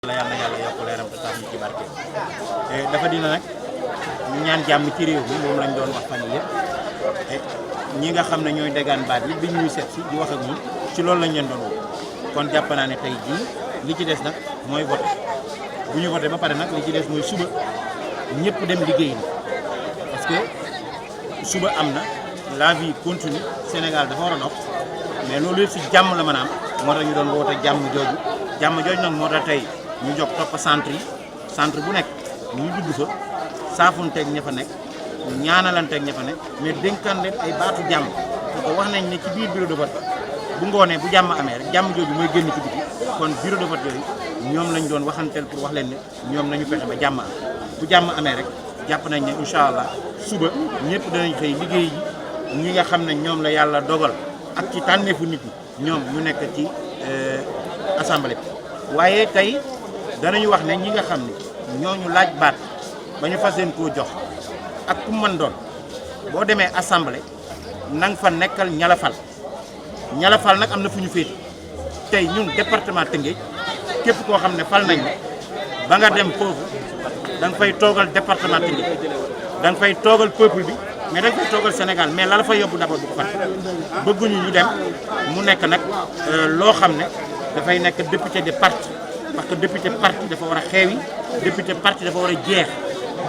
yàlla na yàlla yokk leeram te tax ñu ci barke dafa dina nag ñu ñaan jàmm ci réew mi moom lañ doon wax fan yii yëpp ñi nga xam ne ñooy dégaan baat yi bi ñuy seet si di wax ak ñun ci loolu lañ leen doon woo kon jàpp naa ne tey jii li ci des nag mooy voté bu ñu voté ba pare nag li ci des mooy suba ñëpp dem liggéey ni parce que suba am na la vie continue Sénégal dafa war a dox mais loolu yëpp si jàmm la mën a am moo tax ñu doon woote jàmm jooju nag moo tax tey ñu jóg topp centre yi centre bu nekk ñu dugg fa saafunteeg ña fa nekk ñaanalanteeg ña fa nekk mais dénkaan leen ay baatu jàmm parce que wax nañ ne ci biir bureau de vote bu ngoonee bu jàmm amee rek jàmm jooju mooy génn ci biti kon bureau de vote yooyu ñoom lañ doon waxanteel pour wax leen ne ñoom nañu fexe ba jàmm am bu jàmm amee rek jàpp nañ ne incha allah suba ñëpp danañ xëy liggéey ji ñi nga xam ne ñoom la yàlla dogal ak ci tànneefu nit ñi ñoom ñu nekk ci assemblée bi waaye tey danañu wax ne ñi nga xam ne ñooñu laaj baat ba ñu fas leen koo jox ak ku mën doon boo demee assemblée nang fa nekkal ñalafal nag am na fu ñu féete tey ñun département Tëngéej képp koo xam ne fal nañ ne ba nga dem foofu da nga fay toogal département Tëngéej da nga fay toogal peuple bi mais da nga fay toogal Sénégal mais la fa yóbbu d'abord bu ko fat bëgguñu ñu dem mu nekk nag loo xam ne dafay nekk député de parti parce que député parti dafa war a xeewi député parti dafa war a jeex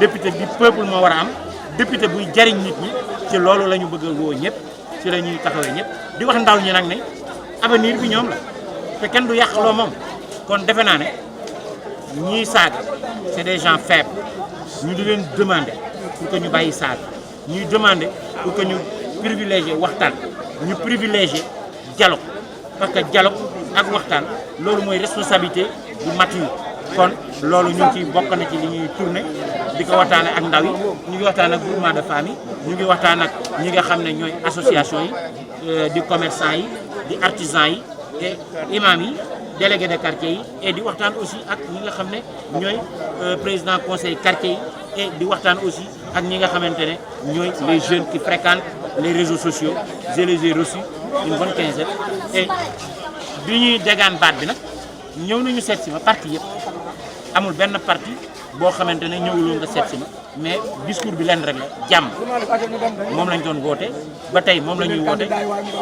député bi peuple moo war a am député buy jariñ nit ñi ci loolu la ñu bëgg a woo ñëpp ci la ñuy taxawee ñëpp di wax ndaw ñi nag ne avenir bi ñoom la te kenn du yàqloo moom kon defe naa ne ñiy saaga c'est des gens faibles ñu di leen demander pour que ñu bàyyi saaga ñuy demander pour que ñu privilégier waxtaan ñu privilégier dialogue parce que dialogue ak waxtaan loolu mooy responsabilité du mature kon loolu ñu ngi ci bokk na ci li ñuy tourné di ko waxtaane ak ndaw yi ñu ngi waxtaan ak groupement de famille ñu ngi waxtaan ak ñi nga xam ne ñooy association yi di commerçant yi di artisan yi et imam yi délégué de quartier yi et di waxtaan aussi ak ñi nga xam ne ñooy président conseil quartier yi et di waxtaan aussi ak ñi nga xamante ne ñooy les jeunes qui fréquentent les réseaux sociaux je les ai reçus une bonne quinzaine et bi ñuy dégaan baat bi nag ñëw nañu seet si ma parti yëpp amul benn parti boo xamante ne ñëwuloo nga seet si ma mais discours bi leen rek la jàmm moom lañ doon woote ba tey moom la ñuy woote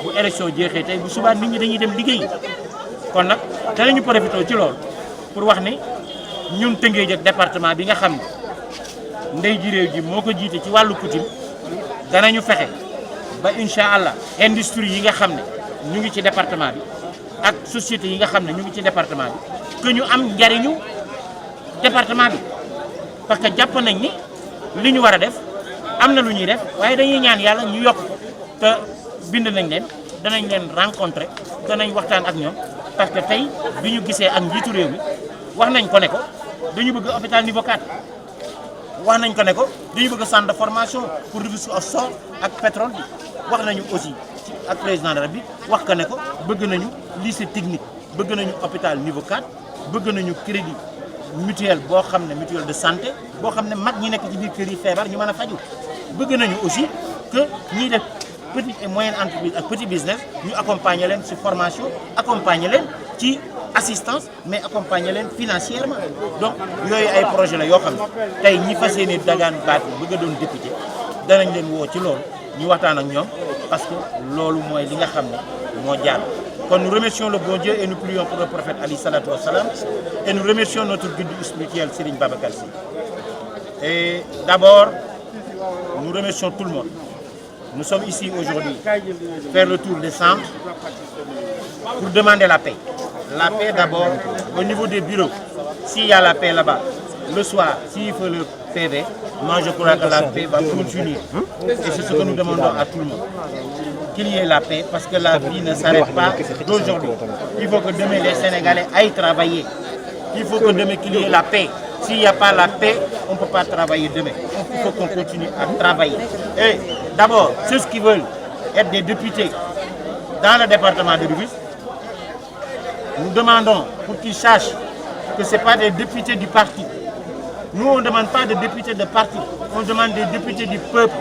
bu élection jeexee tey bu subaa nit ñi dañuy dem liggéey kon nag danañu profité ci loolu pour wax ni ñun Tëngéej ak département bi nga xam ne ndey ji réew ji moo ko jiite ci wàllu coutume danañu fexe ba incha allah industrie yi nga xam ne ñu ngi ci département bi ak société yi nga xam ne ñu ngi ci département bi que ñu am njariñu département bi parce que jàpp nañ ni li ñu war a def am na lu ñuy def waaye dañuy ñaan yàlla ñu yokk ko te bind nañ leen danañ leen rencontrer danañ waxtaan ak ñoom parce que tey bi ñu gisee ak njiitu réew mi wax nañ ko ne ko dañu bëgg hôpital niveau 4 wax nañ ko ne ko dañu bëgg centre de formation pour Rufisque au sol ak pétrole bi wax nañu aussi ci ak président de la République wax ko ne ko bëgg nañu lycée technique bëgg nañu hôpital niveau 4 bëgg nañu crédit mutuel boo xam ne mutuelle de santé boo xam ne mag ñi nekk ci biir kër yi feebar ñu mën a faju bëgg nañu aussi que ñiy def petite et moyenne entreprise ak petit business ñu accompagner leen ci formation accompagner leen ci assistance mais accompagner leen financièrement donc yooyu ay projet la yoo xam ne tey ñi fas yéene dagaan baat bëgg a doon député danañ leen woo ci loolu ñu waxtaan ak ñoom parce que loolu mooy li nga xam ne moo jaar kon nous remercions le bon Dieu et nous prions pour le prophète Ali salatu wassalam et nous remercions notre guide spirituel Serigne Babacar Sy et d'abord nous remercions tout le monde. Nous sommes ici aujourd'hui faire le tour des centres pour demander la paix. La paix d'abord au niveau des bureaux. S'il y a la paix là-bas, le soir, s'il faut le PV, moi je crois que la paix va continuer. Et c'est ce que nous demandons à tout le monde. Qu'il y ait la paix parce que la vie ne s'arrête pas d'aujourd'hui. Il faut que demain les Sénégalais aillent travailler. Il faut que demain qu'il y ait la paix. S'il n'y a pas la paix, on ne peut pas travailler demain. Il faut qu'on continue à travailler. Et d'abord, ceux qui veulent être des députés dans le département de Rufisque, nous demandons pour qu'ils sachent que ce n'est pas des députés du parti. Nous, on ne demande pas de députés de parti. On demande des députés du peuple.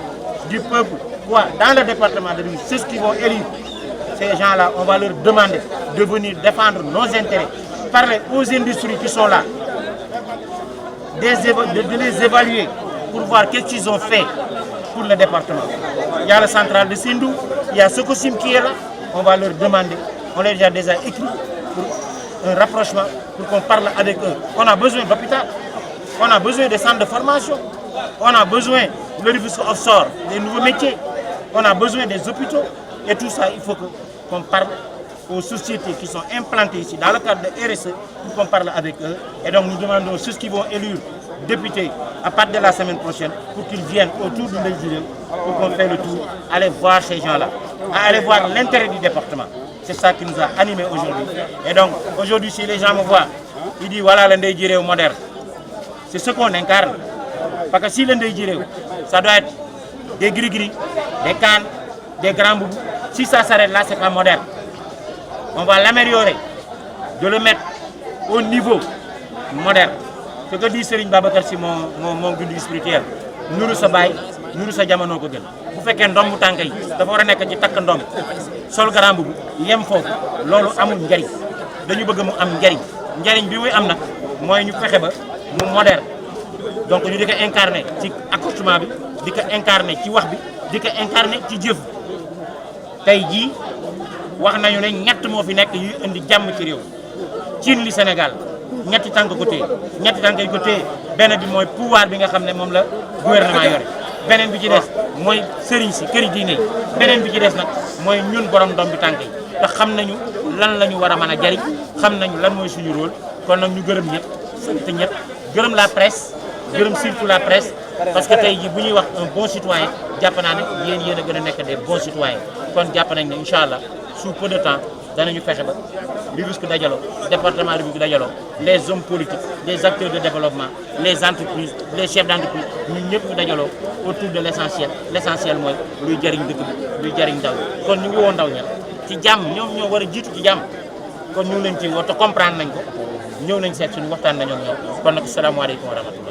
Du peuple. Quoi? Dans le département de Rufisque, ceux qui vont élire ces gens-là, on va leur demander de venir défendre nos intérêts. Parler aux industries qui sont là de les évaluer pour voir qu'est-ce qu'ils ont fait pour le département. Il y a la centrale de Sindou, il y a Sococim qui est là, on va leur demander, on les a déjà écrit pour un rapprochement, pour qu'on parle avec eux. On a besoin d'hôpital, on a besoin de centres de formation, on a besoin de Rufisque offshore, des nouveaux métiers, on a besoin des hôpitaux, et tout ça, il faut qu'on parle aux sociétés qui sont implantées ici dans le cadre de RSE pour qu'on parle avec eux. Et donc nous demandons ceux qui vont élire députés à partir de la semaine prochaine pour qu'ils viennent autour du Ndeye pour qu'on fasse le tour, aller voir ces gens-là, aller voir l'intérêt du département. C'est ça qui nous a animés aujourd'hui. Et donc aujourd'hui, si les gens me voient, ils disent voilà le Ndeye moderne. C'est ce qu'on incarne. Parce que si le Ndeye ça doit être des gris-gris, des cannes, des grands boubous. Si ça s'arrête là, c'est pas moderne. On va l'améliorer, de le mettre au niveau moderne. Ce que dit Serigne Babacar Sy mon guide spirituel, nuru sa baay nuru sa jamono ko gën bu fekkee ndombu tànk yi dafa war a nekk ci takk ndomb sol grand boubou yem foofu loolu amul njariñ dañu bëgg mu am njariñ bi muy am nag mooy ñu fexe ba mu moderne donc ñu di ko incarner ci accoutrement bi di ko incarner ci wax bi di ko incarner ci jëf tey jii wax nañu ne ñett moo fi nekk yuy indi jàmm ci réew cin li Sénégal ñetti tànk ko téye ñetti tànk yi ko téye benn bi mooy pouvoir bi nga xam ne moom la gouvernement yore beneen bi ci des mooy sëriñ si këri diine yi beneen bi ci des nag mooy ñun borom doom bi tànk yi te xam nañu lan la ñu war a mën a jariñ xam nañu lan mooy suñu rôle kon nag ñu gërëm ñëpp sant ñëpp gërëm la presse gërëm surtout la presse parce que tey jii bu ñuy wax un bon citoyen jàpp naa ne yéen a gën a nekk des bons citoyens kon jàpp nañ ne incha allah sous peu de temps danañu fexe ba Rufisque dajaloo département Rufisque dajaloo les hommes politiques les acteurs de développement les entreprises les chefs d'entreprise ñun ñëpp ñu dajaloo autour de l'essentiel mooy luy jariñ dëkk bi luy jariñ ndaw kon ñu ngi woo ndaw ña ci jàmm ñoom ñoo war a jiitu ci jàmm kon ñu ngi leen ci woo te comprendre nañ ko ñëw nañ seet suñu waxtaan nañoo ñoom kon nag asalaamaaleykum wa rahmatullah